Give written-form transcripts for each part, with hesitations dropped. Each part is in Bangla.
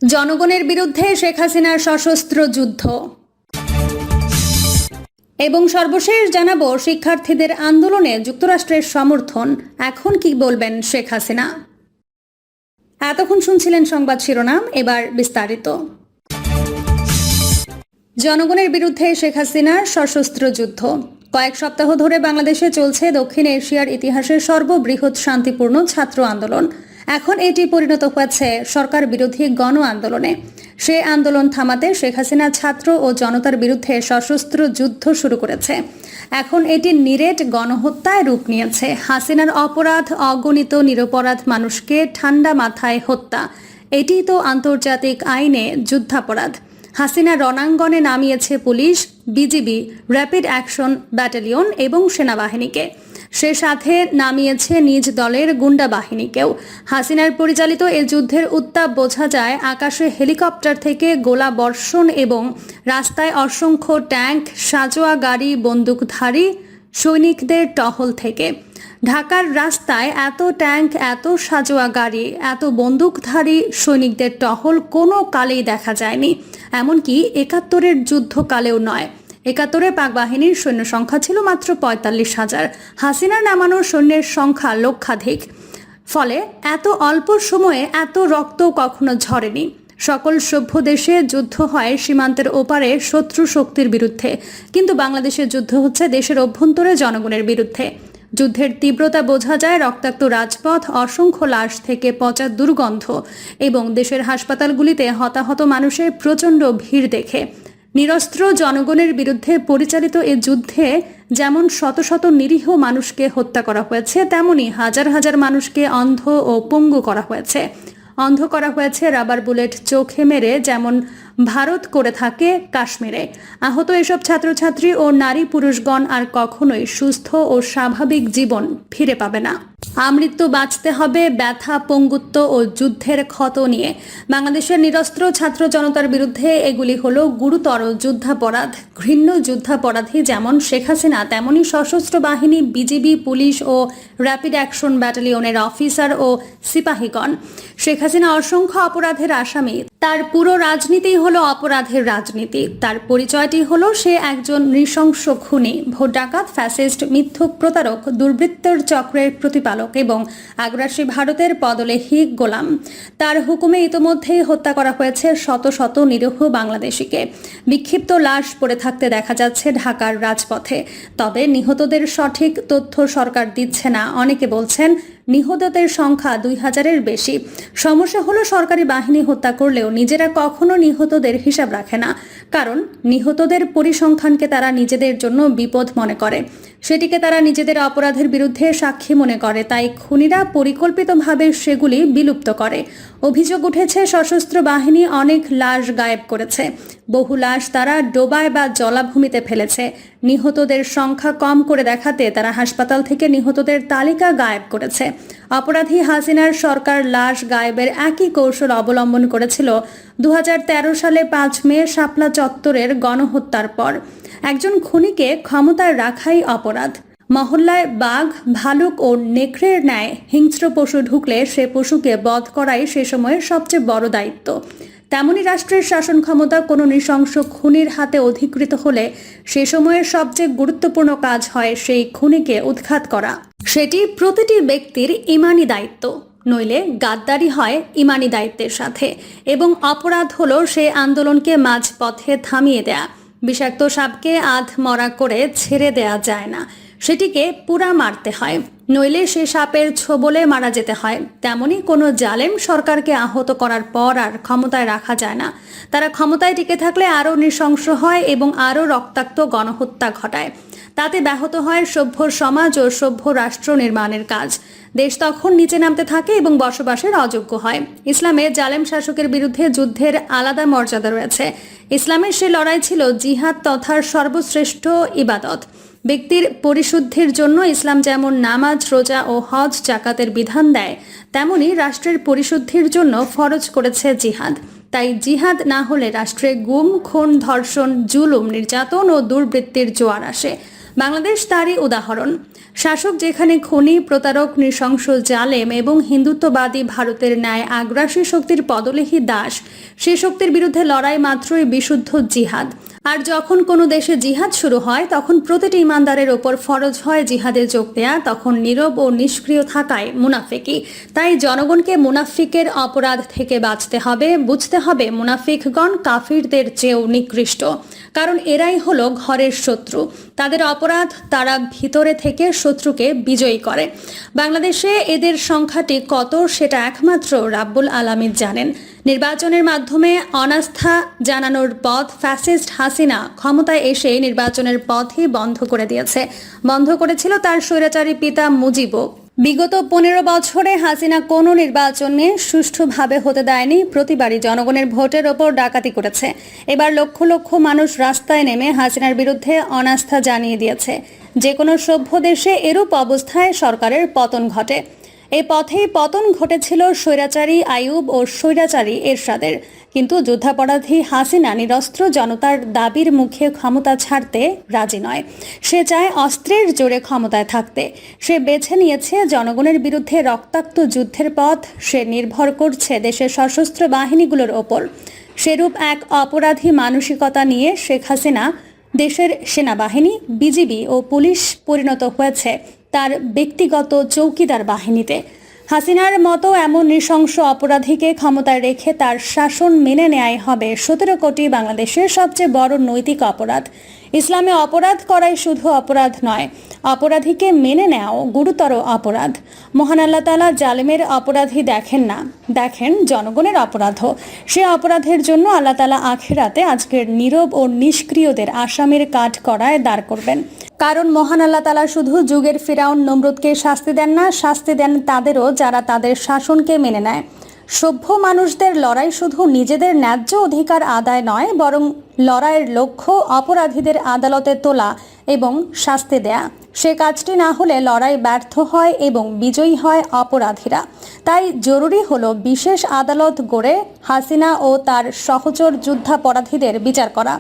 জনগণের বিরুদ্ধে শেখ হাসিনার সশস্ত্র যুদ্ধ এবং সর্বশেষ জানাবো শিক্ষার্থীদের আন্দোলনে যুক্তরাষ্ট্রের সমর্থন। এখন কি বলবেন শেখ হাসিনা? এতক্ষণ শুনছিলেন সংবাদ শিরোনাম, এবার বিস্তারিত। জনগণের বিরুদ্ধে শেখ হাসিনার সশস্ত্র যুদ্ধ। কয়েক সপ্তাহ ধরে বাংলাদেশে চলছে দক্ষিণ এশিয়ার ইতিহাসের সর্ববৃহৎ শান্তিপূর্ণ ছাত্র আন্দোলন। এখন এটি পরিণত হয়েছে সরকার বিরোধী গণ আন্দোলনে। সে আন্দোলন থামাতে শেখ হাসিনা ছাত্র ও জনতার বিরুদ্ধে সশস্ত্র যুদ্ধ শুরু করেছে। এখন এটি নিরেট গণহত্যায় রূপ নিয়েছে। হাসিনার অপরাধ, অগণিত নিরপরাধ মানুষকে ঠান্ডা মাথায় হত্যা, এটি তো আন্তর্জাতিক আইনে যুদ্ধাপরাধ। হাসিনা রণাঙ্গনে নামিয়েছে police, BGB, rapid action battalion এবং সেনাবাহিনীকে। সে সাথে নামিয়েছে নিজ দলের গুন্ডা বাহিনীকেও। হাসিনার পরিচালিত এ যুদ্ধের উত্তাপ বোঝা যায় আকাশে হেলিকপ্টার থেকে গোলা বর্ষণ এবং রাস্তায় অসংখ্য ট্যাঙ্ক, সাঁজোয়া গাড়ি, বন্দুকধারী সৈনিকদের টহল থেকে। ঢাকার রাস্তায় এত ট্যাঙ্ক, এত সাঁজোয়া গাড়ি, এত বন্দুকধারী সৈনিকদের টহল কোনো কালেই দেখা যায়নি, এমনকি ৭১-এর যুদ্ধকালেও নয়। ৭১-এ পাক বাহিনীর সৈন্য সংখ্যা ছিল মাত্র ৪৫,০০০। হাসিনার নামানো সৈন্যের সংখ্যা লক্ষাধিক। ফলে এত অল্প সময়ে এত রক্ত কখনো ঝরেনি। সকল সভ্য দেশে যুদ্ধ হয় সীমান্তের ওপারে শত্রু শক্তির বিরুদ্ধে, কিন্তু বাংলাদেশের যুদ্ধ হচ্ছে দেশের অভ্যন্তরে জনগণের বিরুদ্ধে। যুদ্ধের তীব্রতা বোঝা যায় রক্তাক্ত রাজপথ, অসংখ্য লাশ থেকে পচা দুর্গন্ধ এবং দেশের হাসপাতালগুলিতে হতাহত মানুষের প্রচণ্ড ভিড় দেখে। নিরস্ত্র জনগণের বিরুদ্ধে পরিচালিত এ যুদ্ধে যেমন শত শত নিরীহ মানুষকে হত্যা করা হয়েছে, তেমনি হাজার হাজার মানুষকে অন্ধ ও পঙ্গু করা হয়েছে। অন্ধ করা হয়েছে রাবার বুলেট চোখে মেরে, যেমন ভারত করে থাকে কাশ্মীরে। আহত এসব ছাত্রছাত্রী ও নারী পুরুষগণ আর কখনোই সুস্থ ও স্বাভাবিক জীবন ফিরে পাবে না। আমৃত্যু বাঁচতে হবে ব্যথা, পঙ্গুত্ব ও যুদ্ধের ক্ষত নিয়ে। বাংলাদেশের নিরস্ত্র ছাত্র জনতার বিরুদ্ধে এগুলি হলো গুরুতর যুদ্ধাপরাধ। ঘৃণ্য যুদ্ধাপরাধী যেমন শেখ হাসিনা, তেমনি সশস্ত্র বাহিনী, বিজিবি, পুলিশ ও র্যাপিড অ্যাকশন ব্যাটালিয়নের অফিসার ও সিপাহীগণ। শেখ হাসিনা অসংখ্য অপরাধের আসামি। তার পুরো রাজনীতি হলো অপরাধের রাজনীতি। তার পরিচয়টি হলো সে একজন নৃশংস খুনি, ভোট ডাকাত, ফ্যাসিস্ট, মিথ্যুক, প্রতারক, দুর্বৃত্তের চক্রের প্রতিপালক এবং আগ্রাসী ভারতের পদলেহী গোলাম। তার হুকুমে ইতোমধ্যেই হত্যা করা হয়েছে শত শত নিরীহ বাংলাদেশিকে। বিক্ষিপ্ত লাশ পড়ে থাকতে দেখা যাচ্ছে ঢাকার রাজপথে। তবে নিহতদের সঠিক তথ্য সরকার দিচ্ছে না। অনেকে বলছেন নিহতদের সংখ্যা ২০০০-এর বেশি। সমস্যা হলো সরকারি বাহিনী হত্যা করলেও নিজেরা কখনো নিহতদের হিসাব রাখে না, কারণ নিহতদের পরিসংখ্যানকে তারা নিজেদের জন্য বিপদ মনে করে। সেটিকে তারা নিজেদের অপরাধের বিরুদ্ধে সাক্ষী মনে করে, তাই খুনিরা পরিকল্পিতভাবে সেগুলি বিলুপ্ত করে। অভিযোগ উঠেছে সশস্ত্র বাহিনী অনেক লাশ গায়েব করেছে। বহু লাশ তারা ডোবায় বা জলাভূমিতে ফেলেছে। নিহতদের সংখ্যা কম করে দেখাতে তারা হাসপাতাল থেকে নিহতদের তালিকা গায়েব করেছে। অপরাধী হাসিনার সরকার লাশ গায়েবের একই কৌশল অবলম্বন করেছিল ২০১৩ সালে ৫ মে শাপলা চত্বরের গণহত্যার পর। একজন খুনিকে ক্ষমতায় রাখাই অপরাধ। মহল্লায় বাঘ, ভালুক ও নেকড়ের ন্যায় হিংস্র পশু ঢুকলে সে পশুকে বধ করাই সে সময়ের সবচেয়ে বড় দায়িত্ব। তেমনি রাষ্ট্রের শাসন ক্ষমতা কোনো নৃশংস খুনির হাতে অধিকৃত হলে সে সময়ের সবচেয়ে গুরুত্বপূর্ণ কাজ হয় সেই খুনিকে উৎখাত করা। সেটি প্রতিটি ব্যক্তির ইমানি দায়িত্ব, নইলে গাদ্দারি হয় ইমানি দায়িত্বের সাথে। এবং অপরাধ হলো সে আন্দোলনকে মাঝপথে থামিয়ে দেয়া। বিষাক্ত সাপকে আধ মরা করে ছেড়ে দেয়া যায় না, সেটিকে পুরা মারতে হয়, নইলে সে সাপের ছোবলে মারা যেতে হয়। তেমনি কোনো জালেম সরকারকে আহত করার পর আর ক্ষমতায় রাখা যায় না। তারা ক্ষমতায় টিকে থাকলে আরও নৃশংস হয় এবং আরও রক্তাক্ত গণহত্যা ঘটায়। তাতে ব্যাহত হয় সভ্য সমাজ ও সভ্য রাষ্ট্র নির্মাণের কাজ। দেশ তখন নিচে নামতে থাকে এবং বসবাসের অযোগ্য হয়। ইসলামে জালেম শাসকের বিরুদ্ধে যুদ্ধের আলাদা মর্যাদা রয়েছে। ইসলামের সে লড়াই ছিল জিহাদ তথা সর্বশ্রেষ্ঠ ইবাদত। ব্যক্তির পরিশুদ্ধির জন্য ইসলাম যেমন নামাজ, রোজা ও হজ, জাকাতের বিধান দেয়, তেমনি রাষ্ট্রের পরিশুদ্ধির জন্য ফরজ করেছে জিহাদ। তাই জিহাদ না হলে রাষ্ট্রে গুম, খুন, ধর্ষণ, জুলুম, নির্যাতন ও দুর্বৃত্তির জোয়ার আসে। বাংলাদেশ তারই উদাহরণ। শাসক যেখানে খুনি, প্রতারক, নৃশংস জালেম এবং হিন্দুত্ববাদী ভারতের ন্যায় আগ্রাসী শক্তির পদলেহী দাস, সে শক্তির বিরুদ্ধে লড়াই মাত্রই বিশুদ্ধ জিহাদ। আর যখন কোনো দেশে জিহাদ শুরু হয় তখন প্রতিটি ইমানদারের ওপর ফরজ হয় জিহাদে যোগ দেয়া, তখন নীরব ও নিষ্ক্রিয় থাকায় মুনাফিকি। তাই জনগণকে মুনাফিকের অপরাধ থেকে বাঁচতে হবে, বুঝতে হবে মুনাফিকগণ কাফিরদের চেয়েও নিকৃষ্ট, কারণ এরাই হলো ঘরের শত্রু। তাদের অপরাধ, তারা ভিতরে থেকে শত্রুকে বিজয়ী করে। বাংলাদেশে এদের সংখ্যাটি কত সেটা একমাত্র রাব্বুল আলামিন জানেন। নির্বাচনের মাধ্যমে অনাস্থা জানানোর পথ ফ্যাসিস্ট হাসিনা ক্ষমতায় এসে নির্বাচনের পথই বন্ধ করে দিয়েছে। বন্ধ করেছিল তার স্বৈরাচারী পিতা মুজিবও। বিগত 15 বছরে হাসিনা কোনো নির্বাচনে সুষ্ঠুভাবে হতে দেয়নি, প্রতিবারই জনগণের ভোটের ওপর ডাকাতি করেছে। এবার লক্ষ লক্ষ মানুষ রাস্তায় নেমে হাসিনার বিরুদ্ধে অনাস্থা জানিয়ে দিয়েছে। যে কোনো সভ্য দেশে এরূপ অবস্থায় সরকারের পতন ঘটে। এই পথেই পতন ঘটেছিল স্বৈরাচারী আইয়ুব ও স্বৈরাচারী এরশাদের। কিন্তু যুদ্ধাপরাধী হাসিনা নিরস্ত্র জনতার দাবির মুখে ক্ষমতা ছাড়তে রাজি নয়। সে চায় অস্ত্রের জোরে ক্ষমতায় থাকতে। সে বেছে নিয়েছে জনগণের বিরুদ্ধে রক্তাক্ত যুদ্ধের পথ। সে নির্ভর করছে দেশের সশস্ত্র বাহিনীগুলোর ওপর। সেরূপ এক অপরাধী মানসিকতা নিয়ে শেখ হাসিনা দেশের সেনাবাহিনী, বিজিবি ও পুলিশ পরিণত হয়েছে তার ব্যক্তিগত চৌকিদার বাহিনীতে। হাসিনার মতো এমন নৃশংস অপরাধীকে ক্ষমতায় রেখে তার শাসন মেনে নেয়াই হবে 17 কোটি বাংলাদেশের সবচেয়ে বড় নৈতিক অপরাধ। ইসলামে অপরাধ করাই শুধু অপরাধ নয়, অপরাধীকে মেনে নেওয়াও গুরুতর অপরাধ। মহান আল্লাহ তাআলা জালেমের অপরাধী দেখেন না, দেখেন জনগণের অপরাধও। সে অপরাধের জন্য আল্লাহ তাআলা আখিরাতে আজকের নীরব ও নিষ্ক্রিয়দের আসামির কাঠ করায় দাঁড় করবেন। কারণ মহান আল্লাহ তাআলা শুধু যুগের ফিরাউন নমরুদকে শাস্তি দেন না, শাস্তি দেন তাদেরও যারা তাদের শাসনকে মেনে নেয়। সভ্য মানুষদের লড়াই শুধু নিজেদের ন্যায্য অধিকার আদায় নয়, বরং লড়াইয়ের লক্ষ্য অপরাধীদের আদালতে তোলা এবং শাস্তি দেয়া। সে কাজটি না হলে লড়াই ব্যর্থ হয় এবং বিজয়ী হয় অপরাধীরা। তাই জরুরি হলো বিশেষ আদালত গড়ে হাসিনা ও তার সহচর যুদ্ধাপরাধীদের বিচার করা,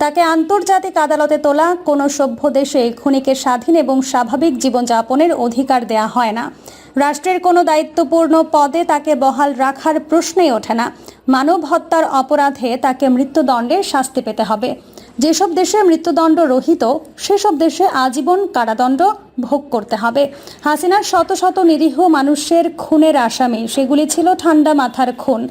তাকে আন্তর্জাতিক আদালতে তোলা। কোনো সভ্য দেশে খুনিকে স্বাধীন এবং স্বাভাবিক জীবনযাপনের অধিকার দেয়া হয় না। রাষ্ট্রের কোনো দায়িত্বপূর্ণ পদে তাকে বহাল রাখার প্রশ্নই ওঠে না। মানব হত্যার অপরাধে তাকে মৃত্যুদণ্ডের শাস্তি পেতে হবে। যেসব দেশে মৃত্যুদণ্ড রহিত সেসব দেশে আজীবন কারাদণ্ড ভোগ করতে হবে। হাসিনার শত শত নিরীহ মানুষের খুনের আসামি, সেগুলি ছিল ঠান্ডা মাথার খুন।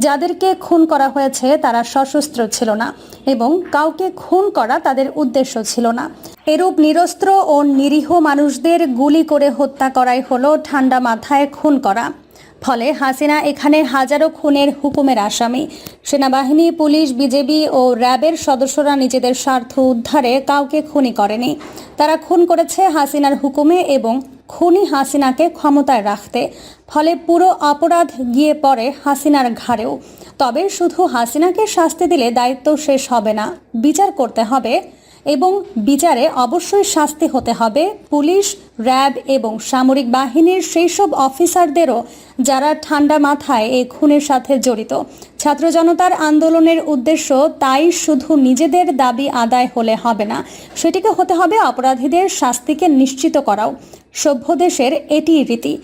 যাদেরকে খুন করা হয়েছে তারা সশস্ত্র ছিল না এবং কাউকে খুন করা তাদের উদ্দেশ্য ছিল না। এরূপ নিরস্ত্র ও নিরীহ মানুষদের গুলি করে হত্যা করাই হলো ঠান্ডা মাথায় খুন করা। ফলে হাসিনা এখানে হাজারো খুনের হুকুমের আসামি। সেনাবাহিনী, পুলিশ, বিজেপি ও র্যাবের সদস্যরা নিজেদের স্বার্থ উদ্ধারে কাউকে খুনি করেনি। তারা খুন করেছে হাসিনার হুকুমে এবং খুনি হাসিনাকে ক্ষমতায় রাখতে। ফলে পুরো অপরাধ গিয়ে পড়ে হাসিনার ঘাড়েও। তবে শুধু হাসিনাকে শাস্তি দিলে দায়িত্ব শেষ হবে না, বিচার করতে হবে এবং বিচারে অবশ্যই শাস্তি হতে হবে পুলিশ, র্যাব এবং সামরিক বাহিনীর সেই সব অফিসারদেরও যারা ঠান্ডা মাথায় এই খুনের সাথে জড়িত। ছাত্র জনতার আন্দোলনের উদ্দেশ্য তাই শুধু নিজেদের দাবি আদায় হলে হবে না, সেটিকে হতে হবে অপরাধীদের শাস্তিকে নিশ্চিত করাও। সভ্য দেশের এটি রীতি।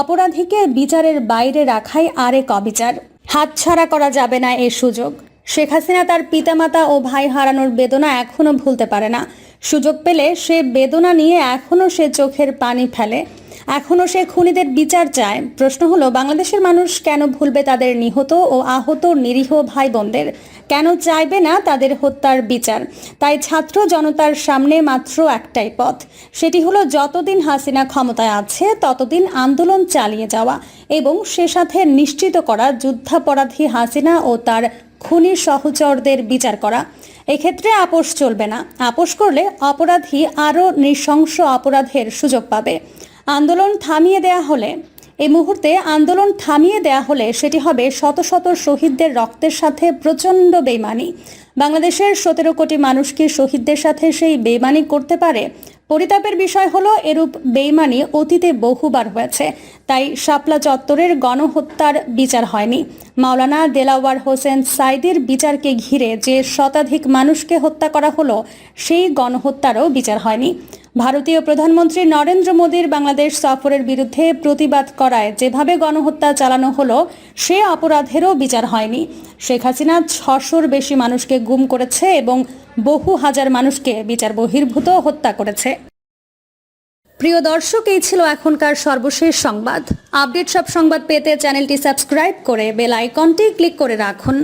অপরাধীকে বিচারের বাইরে রাখাই আরেক অবিচার। হাতছাড়া করা যাবে না এ সুযোগ। শেখ হাসিনা তার পিতামাতা ও ভাই হারানোর বেদনা এখনো ভুলতে পারে না। সুযোগ পেলে সে বেদনা নিয়ে এখনো সে চোখের পানি ফেলে, এখনো সে খুনিদের বিচার চায়। প্রশ্ন হলো, বাংলাদেশের মানুষ কেন ভুলবে তাদের নিহত ও আহত নিরীহ ভাই বোনদের? কেন চাইবে না তাদের হত্যার বিচার? তাই ছাত্র জনতার সামনে মাত্র একটাই পথ, সেটি হলো যতদিন হাসিনা ক্ষমতায় আছে ততদিন আন্দোলন চালিয়ে যাওয়া এবং সে সাথে নিশ্চিত করা যুদ্ধাপরাধী হাসিনা ও তার খুনি সহচরদের বিচার করা। এক্ষেত্রে আপোষ চলবে না। আপোষ করলে অপরাধী আরও নৃশংস অপরাধের সুযোগ পাবে। আন্দোলন থামিয়ে দেয়া হলে, এই মুহূর্তে আন্দোলন থামিয়ে দেয়া হলে সেটি হবে শত শত শহীদদের রক্তের সাথে প্রচণ্ড বেইমানি। বাংলাদেশের 17 কোটি মানুষ কি শহীদদের সাথে সেই বেইমানি করতে পারে? পরিতাপের বিষয় হলো এরূপ বেইমানি অতীতে বহুবার হয়েছে, তাই শাপলা চত্বরের গণহত্যার বিচার হয়নি। মাওলানা দেলাওয়ার হোসেন সাইদির বিচারকে ঘিরে যে শতাধিক মানুষকে হত্যা করা হলো সেই গণহত্যারও বিচার হয়নি। ভারতীয় প্রধানমন্ত্রী নরেন্দ্র মোদীর বাংলাদেশ সফরের বিরুদ্ধে প্রতিবাদ করায় যেভাবে গণহত্যা চালানো হলো, সে অপরাধেরও বিচার হয়নি। শেখ হাসিনা 600-র বেশি মানুষকে গুম করেছে এবং বহু হাজার মানুষকে বিচার বহির্ভূত হত্যা করেছে। প্রিয় দর্শক, এই ছিল এখনকার সর্বশেষ সংবাদ। আপডেট সব সংবাদ পেতে চ্যানেলটি সাবস্ক্রাইব করে বেল আইকনটি ক্লিক করে রাখুন।